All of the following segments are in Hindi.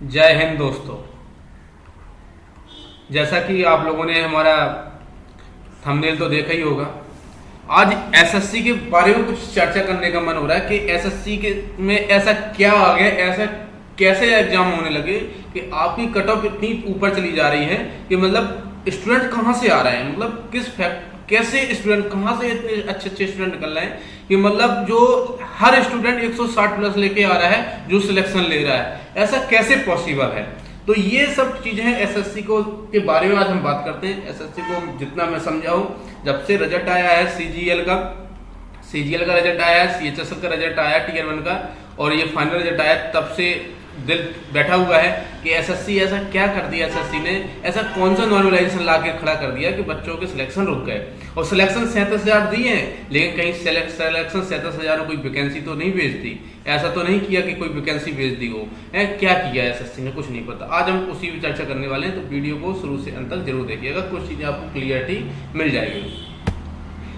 जय हिंद दोस्तों। जैसा कि आप लोगों ने हमारा थंबनेल तो देखा ही होगा। आज एसएससी के बारे में कुछ चर्चा करने का मन हो रहा है कि एसएससी के में ऐसा क्या आ गया, ऐसा कैसे एग्जाम होने लगे कि आपकी कट ऑफ इतनी ऊपर चली जा रही है कि मतलब स्टूडेंट कहाँ से आ रहे हैं, मतलब किस फैक्ट कैसे स्टूडेंट कहाँ से इतने अच्छे अच्छे स्टूडेंट निकल रहे हैं कि मतलब जो हर स्टूडेंट 160 प्लस लेके आ रहा है जो सिलेक्शन ले रहा है, ऐसा कैसे पॉसिबल है। तो ये सब चीजें एसएससी को के बारे में आज हम बात करते हैं। एसएससी को जितना मैं समझा हूँ, जब से रिजल्ट आया है सीजीएल का रिजल्ट आया है, सीएचएसएल का रिजल्ट आया टीयर 1 का, और ये फाइनल रिजल्ट आया, तब से दिल बैठा हुआ है कि एसएससी ऐसा क्या कर दिया, एसएससी ने ऐसा कौन सा नॉर्मलाइजेशन ला के खड़ा कर दिया कि बच्चों के सिलेक्शन रुक गए। और सिलेक्शन 37,000 दिए हैं, लेकिन कहीं सिलेक्शन 37,000 में कोई वैकेंसी तो नहीं भेज दी, ऐसा तो नहीं किया कि कोई वैकेंसी भेज दी हो। क्या किया एसएससी ने, कुछ नहीं पता। आज हम उसी पर चर्चा करने वाले हैं, तो वीडियो को शुरू से अंत तक जरूर देखिएगा, कुछ चीजें आपको क्लियरिटी मिल जाएगी।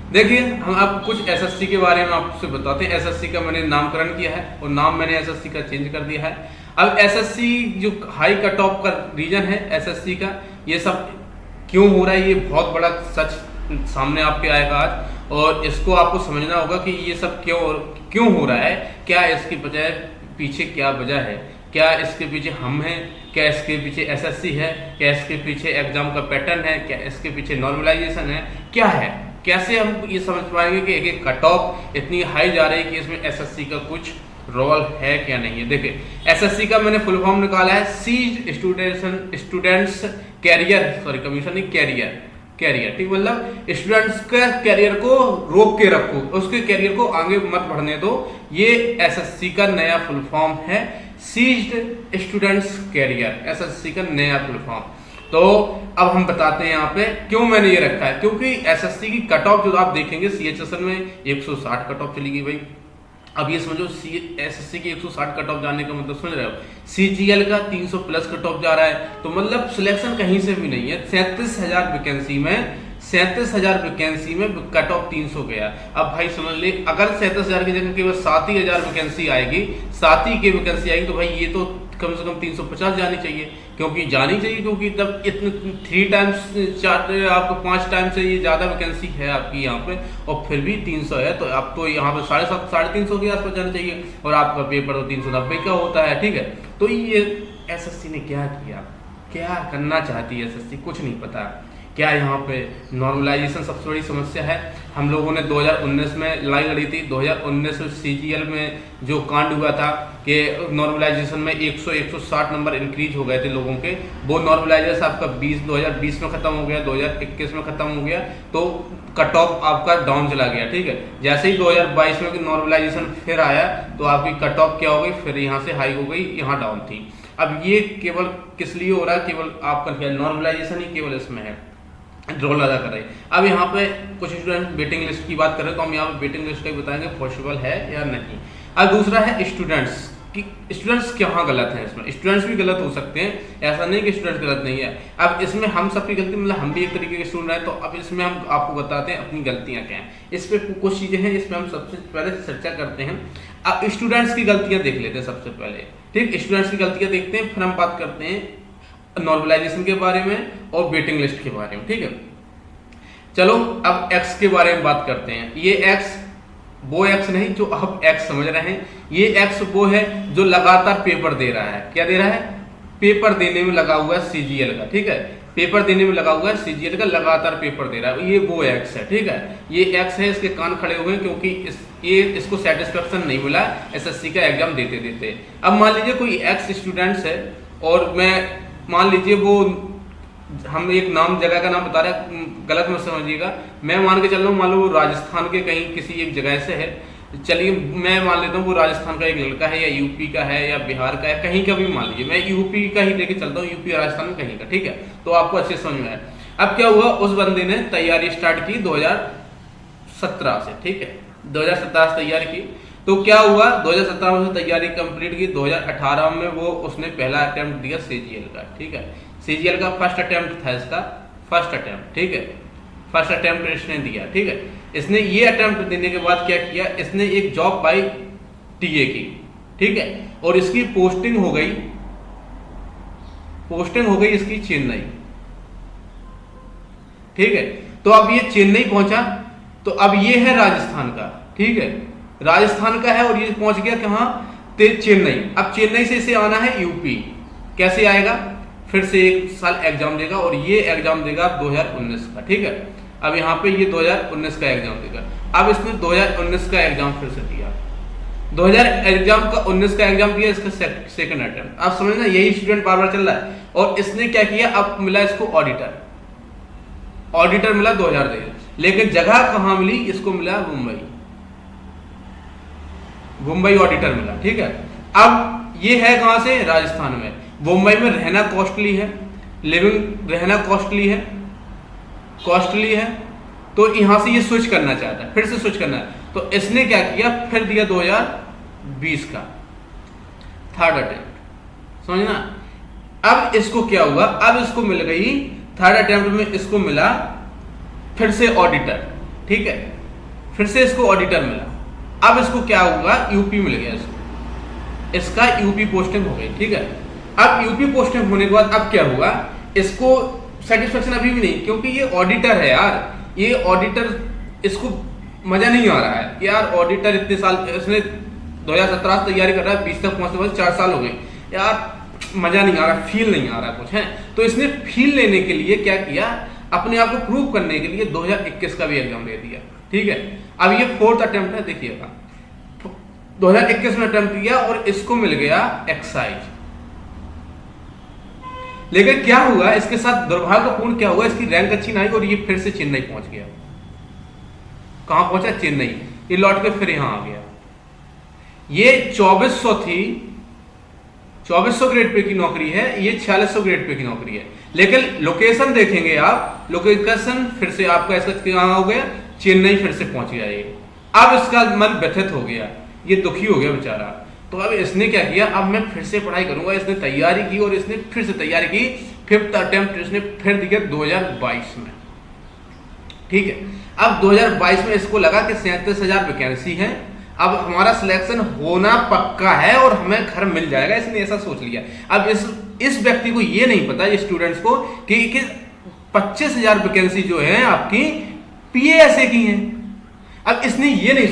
देखिए, हम आप कुछ एसएससी के बारे में आपसे बताते हैं। एसएससी का मैंने नामकरण किया है और नाम मैंने एसएससी का चेंज कर दिया है। अब एसएससी जो हाई कट ऑफ का रीजन है एसएससी का, ये सब क्यों हो रहा है, ये बहुत बड़ा सच सामने आपके आएगा आज, और इसको आपको समझना होगा कि ये सब क्यों हो रहा है, क्या इसके बजाय पीछे क्या वजह है, क्या इसके पीछे हम हैं, क्या इसके पीछे एसएससी है, क्या इसके पीछे एग्जाम का पैटर्न है, क्या इसके पीछे नॉर्मलाइजेशन है, क्या है, कैसे हम ये समझ पाएंगे कि एक कट ऑफ इतनी हाई जा रही है कि इसमें एसएससी का कुछ रोल है क्या नहीं है। देखिए, एसएससी का मैंने फुल फॉर्म निकाला है, सीज्ड स्टूडेंट्स कमीशन नहीं, कैरियर, ठीक, मतलब स्टूडेंट्स के कैरियर को रोक के रखो, उसके कैरियर को आगे मत बढ़ने दो। ये एसएससी का नया फुल फॉर्म है, सीज्ड स्टूडेंट्स कैरियर, एसएससी का नया फुल फॉर्म। तो अब हम बताते हैं यहाँ पे क्यों मैंने ये रखा है, क्योंकि एसएससी की कट ऑफ जो आप देखेंगे सीएचएसएल में 160 कट ऑफ चली गई भाई। अब ये समझो एसएससी की 160 कट ऑफ जाने का मतलब समझ रहे हो, सीजीएल का 300 प्लस कट ऑफ जा रहा है, तो मतलब सिलेक्शन कहीं से भी नहीं है। 37,000 वैकेंसी में कट ऑफ 300 गया। अब भाई समझ ले, अगर 37,000 की जगह केवल 7,000 वैकेंसी आएगी, 7 ही की वैकेंसी आएगी, तो भाई ये तो कम से कम 350 जानी चाहिए, क्योंकि तब इतने 3 टाइम्स आपको 5 टाइम से ये ज़्यादा वैकेंसी है आपकी यहाँ पे, और फिर भी 300 है, तो अब तो यहाँ पे 750 350 के आसपास जाना चाहिए, और आपका पेपर तो 390 का होता है, ठीक है। तो ये एसएससी ने क्या किया, क्या करना चाहती है एसएससी, कुछ नहीं पता। क्या यहाँ पे नॉर्मलाइजेशन सबसे बड़ी समस्या है। हम लोगों ने 2019 में लड़ाई लड़ी थी, 2019 में सीजीएल में जो कांड हुआ था कि नॉर्मलाइजेशन में 160 नंबर इंक्रीज हो गए थे लोगों के, वो नॉर्मलाइजेशन आपका 2020 में खत्म हो गया, 2021 में खत्म हो गया, तो कट ऑफ आपका डाउन चला गया, ठीक है। जैसे ही 2022 में नॉर्मलाइजेशन फिर आया, तो आपकी कट ऑफ क्या हो गई, फिर यहाँ से हाई हो गई, यहाँ डाउन थी। अब ये केवल किस लिए हो रहा है, केवल आपका नॉर्मलाइजेशन ही केवल इसमें है, रोल अदा कर रहे हैं। अब यहाँ पे कुछ स्टूडेंट वेटिंग लिस्ट की बात करें, तो हम यहाँ पे वेटिंग लिस्ट का बताएंगे पॉसिबल है या नहीं। अब दूसरा है स्टूडेंट्स कि स्टूडेंट्स कहाँ गलत हैं। इसमें स्टूडेंट्स भी गलत हो सकते हैं, ऐसा नहीं कि स्टूडेंट्स गलत नहीं है। अब इसमें हम सबकी गलती, मतलब हम भी एक तरीके के स्टूडेंट हैं, तो अब इसमें हम आपको बताते हैं अपनी गलतियाँ क्या हैं। इस पर कुछ चीज़ें हैं जिसमें हम सबसे पहले चर्चा करते हैं। अब स्टूडेंट्स की गलतियाँ देख लेते हैं सबसे पहले, ठीक। स्टूडेंट्स की गलतियाँ देखते हैं, फिर हम बात करते हैं नॉर्मलाइजेशन के बारे में और वेटिंग लिस्ट के बारे में, ठीक है। चलो अब एक्स के बारे में बात करते हैं। ये एक्स वो एक्स नहीं जो आप एक्स समझ रहे हैं, ये एक्स वो है जो लगातार पेपर दे रहा है। क्या दे रहा है, पेपर देने में लगा हुआ है सीजीएल का, ठीक है, पेपर देने में लगा हुआ है सीजीएल का, लगातार पेपर दे रहा है, ये वो एक्स है, ठीक है। ये एक्स है, इसके कान खड़े हुए हैं क्योंकि इसको सेटिस्फेक्शन नहीं मिला एसएससी का एग्जाम देते देते। अब मान लीजिए कोई एक्स स्टूडेंट्स है, और मैं मान लीजिए वो, हम एक नाम जगह का नाम बता रहे हैं, गलत मत समझिएगा, मैं मान के चल रहा हूँ, मान लो वो राजस्थान के कहीं किसी एक जगह से है, चलिए मैं मान लेता हूँ वो राजस्थान का एक लड़का है, या यूपी का है, या बिहार का है, कहीं का भी मान लीजिए, मैं यूपी का ही लेके चलता हूँ, यूपी राजस्थान में कहीं का, ठीक है, तो आपको अच्छे समझ में आए। अब क्या हुआ, उस बंदे ने तैयारी स्टार्ट की 2017 से, ठीक है, 2017 से तैयारी की, तो क्या हुआ, 2017 में तैयारी कंप्लीट की, 2018 में वो उसने पहला अटेम्प्ट दिया सीजीएल का, ठीक है, सीजीएल का फर्स्ट अटेम्प्ट था इसका, फर्स्ट अटेम्प्ट, ठीक है, फर्स्ट अटेम्प्ट इसने दिया, ठीक है। इसने ये अटेम्प्ट देने के बाद क्या किया, इसने एक जॉब पाई टीए की, ठीक है, और इसकी पोस्टिंग हो गई पोस्टिंग हो गई इसकी चेन्नई, ठीक है। तो अब ये चेन्नई पहुंचा, तो अब ये है राजस्थान का, ठीक है, राजस्थान का है और ये पहुंच गया कहां, चेन्नई। अब चेन्नई से इसे आना है यूपी। कैसे आएगा, फिर से एक साल एग्जाम देगा और ये एग्जाम देगा 2019 का, ठीक है। अब यहाँ पे ये 2019 का एग्जाम देगा। अब इसने 2019 का एग्जाम फिर से दिया, 2019 का एग्जाम दिया, इसका सेकंड अटेम्प्ट। आप समझना, यही स्टूडेंट बार बार चल रहा है। और इसने क्या किया, अब मिला इसको ऑडिटर, ऑडिटर मिला 2023, लेकिन जगह कहां मिली इसको, मिला मुंबई, मुंबई ऑडिटर मिला, ठीक है। अब ये है कहां से, राजस्थान में। मुंबई में रहना कॉस्टली है, लिविंग रहना कॉस्टली है, तो यहां से ये स्विच करना चाहता है, फिर से स्विच करना है। तो इसने क्या किया, फिर दिया 2020 का थर्ड अटेम्प्ट, समझना। अब इसको क्या हुआ, अब इसको मिल गई थर्ड अटेम्प्ट में, इसको मिला फिर से ऑडिटर, ठीक है, फिर से इसको ऑडिटर मिला। अब इसको क्या हुआ, यूपी मिल गया इसको, इसका यूपी पोस्टिंग हो गई, ठीक है। अब यूपी पोस्टिंग होने के बाद अब क्या हुआ, इसको सेटिस्फेक्शन अभी भी नहीं, क्योंकि ये ऑडिटर है यार, ये ऑडिटर, इसको मजा नहीं आ रहा है कि यार ऑडिटर इतने साल, इसने 2017 से तैयारी कर रहा है, 20 तक पहुंचते पहुंचते 4 साल हो गए यार, मजा नहीं आ रहा, फील नहीं आ रहा कुछ है। तो इसने फील लेने के लिए क्या किया, अपने आप को प्रूव करने के लिए 2021 का भी एग्जाम दे दिया, ठीक है। अब ये फोर्थ अटेम्प्ट है, देखिएगा 2021 में अटेम्प्ट किया और इसको मिल गया एक्साइज। लेकिन क्या हुआ, इसके साथ दुर्भाग्यपूर्ण क्या हुआ, इसकी रैंक अच्छी नहीं और ये फिर से चेन्नई पहुंच गया। कहां पहुंचा, चेन्नई। ये लौट के फिर यहां आ गया। ये 2400 थी, 2400 ग्रेड पे की नौकरी है, ये 4600 ग्रेड पे की नौकरी है। लेकिन लोकेशन देखेंगे आप, लोकेशन फिर से आपका इसका कहां हो गया, चेन्नई फिर से पहुंच गया ये। अब इसका मन व्यथित हो गया, ये दुखी हो गया बेचारा। तो अब इसने क्या किया, अब मैं फिर से पढ़ाई करूंगा। इसने तैयारी की और इसने फिर से तैयारी की, फिफ्थ अटेम्प्ट इसने फिर दिया 2022 में, ठीक है। अब 2022 में इसको लगा कि 37,000 वैकेंसी है, अब हमारा सिलेक्शन होना पक्का है और हमें घर मिल जाएगा, इसने ऐसा सोच लिया। अब इस व्यक्ति को ये नहीं पता, ये स्टूडेंट्स को, कि 25,000 वैकेंसी जो है आपकी पीएएसए की हैं। अब इसने ये नहीं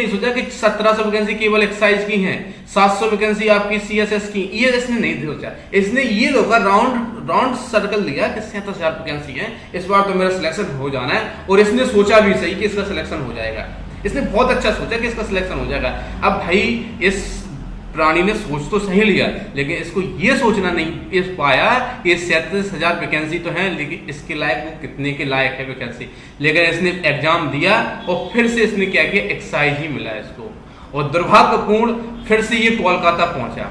सोचा कि 1700 वैकेंसी केवल एक्साइज की हैं, 700 वैकेंसी आपकी सीएसएस की, ये इसने नहीं सोचा। इसने ये लोग राउंड सर्कल दिया कि 37,000 वैकेंसी है, इस बार तो मेरा सिलेक्शन हो जाना है। और इसने सोचा भी सही कि इसका सिलेक्शन हो जाएगा, इसने बहुत अच्छा सोचा कि इसका सिलेक्शन हो जाएगा। अब भाई इस प्राणी ने सोच तो सही लिया, लेकिन इसको ये सोचना नहीं पाया कि 37,000 वैकेंसी तो है, लेकिन इसके लायक वो कितने के लायक है वैकेंसी। लेकिन इसने एग्जाम दिया और फिर से इसने क्या किया, एक्साइज ही मिला इसको। और दुर्भाग्यपूर्ण फिर से ये कोलकाता पहुंचा,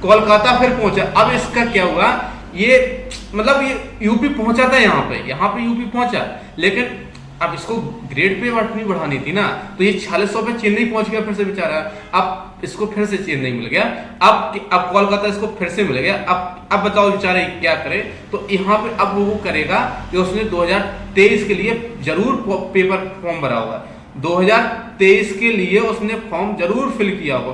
कोलकाता फिर पहुंचा। अब इसका क्या हुआ, ये मतलब ये यूपी पहुंचा था, यहाँ पे यूपी पहुंचा, लेकिन अब इसको ग्रेड पे नहीं बढ़ानी थी ना, तो ये 4600 पे चेन्नई पहुंच गया फिर से बेचारा। अब इसको फिर से चेन्नई मिल गया, अब कोलकाता इसको फिर से मिल गया। अब बताओ बेचारे क्या करे। तो यहाँ पे अब वो करेगा कि उसने 2023 के लिए जरूर पेपर फॉर्म भरा होगा, 2023 के लिए उसने फॉर्म जरूर फिल किया होगा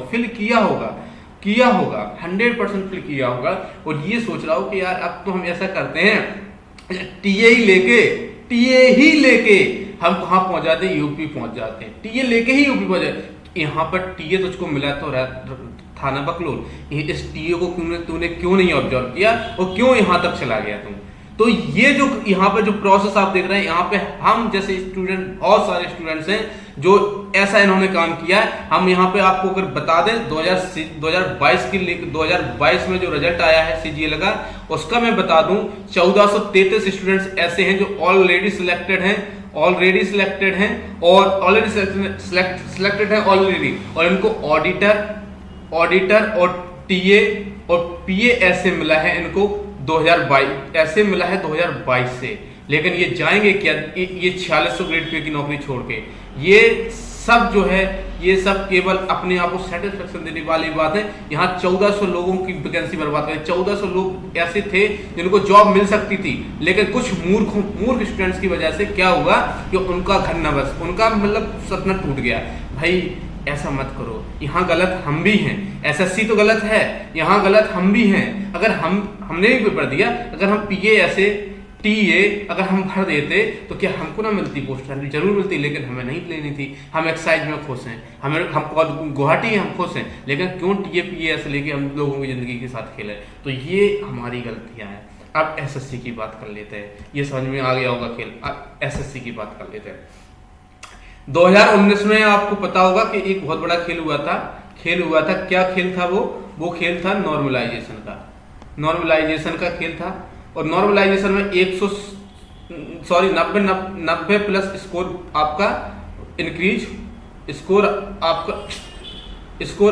100% फिल किया होगा। और ये सोच रहा हो कि यार अब तो हम ऐसा करते हैं, टीए ही लेके हम कहां पहुंच जाते हैं, यूपी पहुंच जाते हैं। टीए लेके ही यूपी पहुंच जाते। यहाँ पर टीए तुझको मिला तो थाना बकलोल, इस टीए को तूने क्यों नहीं ऑब्जर्व किया और क्यों यहाँ तक चला गया तुम। तो ये जो यहाँ पे जो प्रोसेस आप देख रहे हैं, यहाँ पे हम जैसे स्टूडेंट, बहुत सारे स्टूडेंट्स हैं जो ऐसा इन्होंने काम किया है। हम यहाँ पे आपको अगर बता दें 2022 में जो रिजल्ट आया है सीजीएल का, उसका मैं बता दूं 1433 स्टूडेंट्स ऐसे हैं जो ऑलरेडी सिलेक्टेड हैं ऑलरेडी, और इनको ऑडिटर और टीए और पीए ऐसे मिला है, इनको 2022 ऐसे मिला है 2022 से। लेकिन ये जाएंगे क्या, ये 4600 ग्रेड पे की नौकरी छोड़ के, ये सब जो है ये सब केवल अपने आप को सेटिस्फेक्शन देने वाली बात है। यहाँ 1400 लोगों की वैकेंसी बर्बाद करें। 1400 लोग ऐसे थे जिनको जॉब मिल सकती थी, लेकिन कुछ मूर्ख स्टूडेंट्स की वजह से क्या हुआ कि उनका घर न बस, उनका मतलब सपना टूट गया। भाई ऐसा मत करो, यहाँ गलत हम भी हैं। एसएससी तो गलत है, यहाँ गलत हम भी हैं। अगर हमने भी पेपर दिया, अगर हम पीए ऐसे टीए अगर हम भर देते तो क्या हमको ना मिलती पोस्ट? जरूर मिलती, लेकिन हमें नहीं लेनी थी। हम एक्साइज में खुश हैं, हम गुवाहाटी हम खुश हैं, लेकिन क्यों टीए पीए ऐसे लेके हम लोगों की ज़िंदगी के साथ खेले? तो ये हमारी गलतियाँ हैं। अब एसएससी की बात कर लेते हैं, ये समझ में आ गया होगा खेल। अब एसएससी की बात कर लेते हैं। 2019 में आपको पता होगा कि एक बहुत बड़ा खेल हुआ था। क्या खेल था वो खेल था नॉर्मलाइजेशन का। नॉर्मलाइजेशन का खेल था, और नॉर्मलाइजेशन में 90 प्लस स्कोर आपका इंक्रीज, स्कोर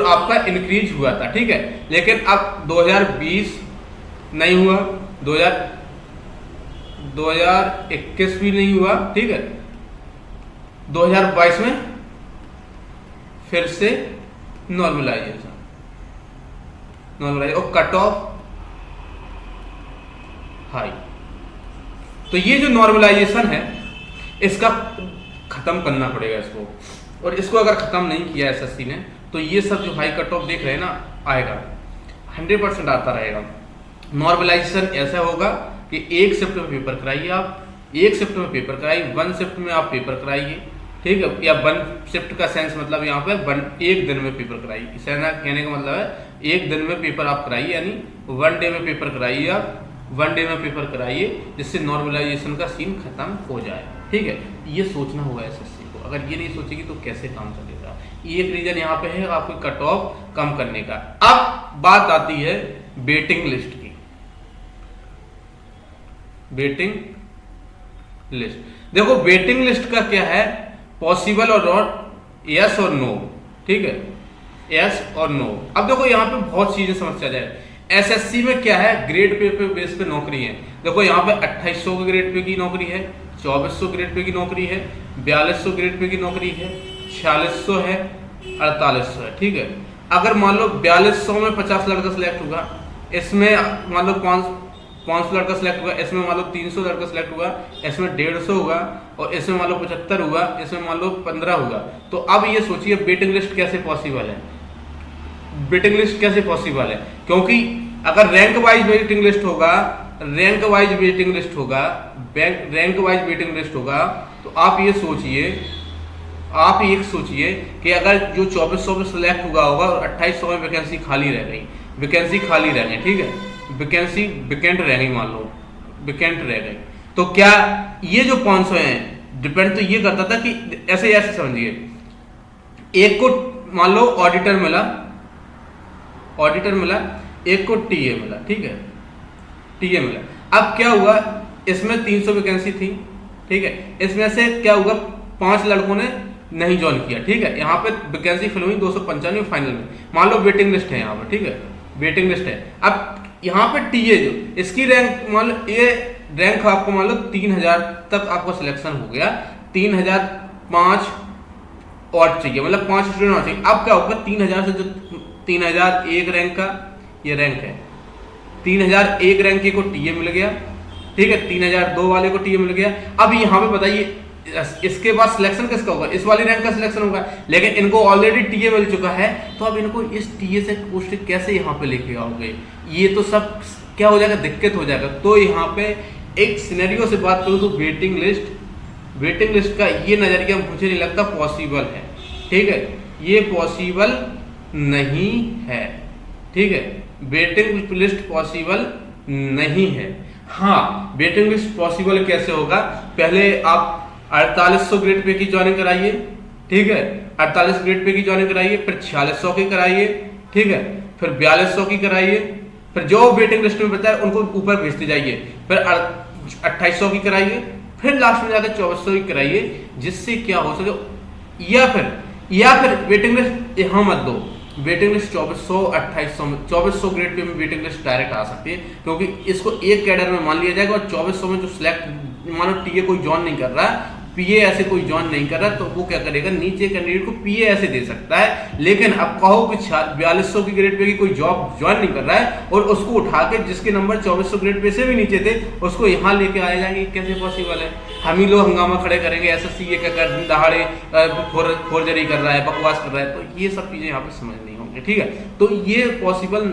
आपका इंक्रीज हुआ था, ठीक है। लेकिन अब 2020 नहीं हुआ, 2021 भी नहीं हुआ, ठीक है। 2022 में फिर से नॉर्मलाइजेशन और कट ऑफ हाई। तो ये जो नॉर्मलाइजेशन है इसका खत्म करना पड़ेगा इसको, और इसको अगर खत्म नहीं किया एसएससी ने तो ये सब जो हाई कट ऑफ देख रहे हैं ना, आएगा 100% आता रहेगा। नॉर्मलाइजेशन ऐसा होगा कि 1 शिफ्ट में पेपर कराइए, आप 1 शिफ्ट में पेपर कराइए, 1 शिफ्ट में आप पेपर कराइए, ठीक है। या 1 शिफ्ट का सेंस मतलब यहाँ पे 1 दिन में पेपर कराइए, कहने का मतलब है 1 दिन में पेपर आप कराइए, यानी 1 डे में पेपर कराइए, आप 1 डे में पेपर कराइए, जिससे नॉर्मलाइजेशन का सीन खत्म हो जाए, ठीक है। ये सोचना होगा एसएससी को। अगर ये नहीं सोचेगी तो कैसे काम चलेगा? एक रीजन यहाँ पे है आपको कट ऑफ कम करने का। अब बात आती है वेटिंग लिस्ट की। वेटिंग लिस्ट देखो, वेटिंग लिस्ट का क्या है, पॉसिबल और नॉट, यस और नो, ठीक है, यस और नो। अब देखो यहाँ पे बहुत चीजें समस्या जाए। एसएससी में क्या है, ग्रेड पे बेस पे नौकरी है। देखो यहाँ पे 2800 के ग्रेड पे की नौकरी है, 2400 ग्रेड पे की नौकरी है, 4200 ग्रेड पे की नौकरी है, 4600 है, 4800 है, ठीक है। अगर मान लो 4200 में 50 लड़का सिलेक्ट हुआ, इसमें मान लो 500 लड़का सिलेक्ट हुआ, इसमें मान लो 300 लड़का सिलेक्ट हुआ, इसमें 150 हुआ, और इसमें मान लो 75 हुआ, इसमें मान लो 15 हुआ। तो अब ये सोचिए वेटिंग लिस्ट कैसे पॉसिबल है? वेटिंग लिस्ट कैसे पॉसिबल है? क्योंकि अगर रैंक वाइज वेटिंग लिस्ट होगा, रैंक वाइज वेटिंग लिस्ट होगा, तो आप ये सोचिए कि अगर जो 2400 में सिलेक्ट हुआ होगा और 2800 में वैकेंसी खाली रह गई, ठीक है, वैकेंसी वैकेंट रह गई, मान लो वैकेंट रह गई, तो क्या ये जो 500 हैं, डिपेंड तो ये करता था कि ऐसे समझिए, एक को मान लो ऑडिटर मिला, एक को टीए मिला, ठीक है, टीए मिला। अब क्या हुआ, इसमें 300 वैकेंसी थी, ठीक है, इसमें से क्या हुआ, 5 लड़कों ने नहीं ज्वाइन किया, ठीक है। यहाँ पे वैकेंसी फिल हुई 295 फाइनल में, मान लो वेटिंग लिस्ट है यहाँ पे, ठीक है, वेटिंग लिस्ट है। अब यहाँ पे टीए जो इसकी रैंक मान लो, ये रैंक आपको मान लो 3000 तक आपको सिलेक्शन हो गया, 3005 और चाहिए, मतलब 5 स्टूडेंट और चाहिए। अब क्या होगा, 3000 से जो 3001 रैंक का ये रैंक है, 3001 रैंक के को टीए मिल गया, ठीक है, 3002 वाले को टीए मिल गया। अब यहाँ पे बताइए इसके बाद सिलेक्शन किसका होगा, इस वाली रैंक का सिलेक्शन होगा, लेकिन इनको ऑलरेडी टीए मिल चुका है, तो अब इनको इस टीए से पोस्ट कैसे यहाँ पे लेके आओगे? ये तो सब क्या हो जाएगा, दिक्कत हो जाएगा। तो यहाँ पे एक सिनेरियो से बात करूँ तो वेटिंग लिस्ट का ये नजरिया मुझे नहीं लगता पॉसिबल है, ठीक है, ये पॉसिबल नहीं है, ठीक है, वेटिंग लिस्ट पॉसिबल नहीं है। हाँ, वेटिंग लिस्ट पॉसिबल कैसे होगा, पहले आप 4800 ग्रेड पे की ज्वाइनिंग कराइए, ठीक है, 48 ग्रेड पे की ज्वाइनिंग कराइए, फिर 4600 की कराइए, ठीक है, फिर 4200 की कराइए, फिर जो वेटिंग लिस्ट में बचा है उनको ऊपर भेजते जाइए, फिर 2800 की कराइए, फिर लास्ट में जाकर 2400 की कराइए, जिससे क्या हो सके। या फिर वेटिंग लिस्ट यहाँ मत दो, वेटिंग लिस्ट 2400 2800 में, 2400 ग्रेड पे में वेटिंग लिस्ट डायरेक्ट आ सकती है, क्योंकि इसको एक कैडर में मान लिया जाएगा, और 2400 में जो सिलेक्ट मानो टीए कोई ज्वाइन नहीं कर रहा है, पीए ऐसे कोई ज्वाइन नहीं कर रहा, तो वो क्या करेगा, नीचे कैंडिडेट को पीए ऐसे दे सकता है। लेकिन अब कहो कि 4200 की ग्रेड पे की कोई जॉब ज्वाइन नहीं कर रहा है और उसको उठा के जिसके नंबर 2400 ग्रेड पे से भी नीचे थे उसको यहाँ लेके आए जाएंगे, कैसे पॉसिबल है? हम ही लोग हंगामा खड़े करेंगे, एसएससी ये क्या कर दहाड़े फोर्जरी कर रहा है, बकवास कर रहा है। तो ये सब चीजें यहाँ पे समझ नहीं होंगी, ठीक है। तो ये पॉसिबल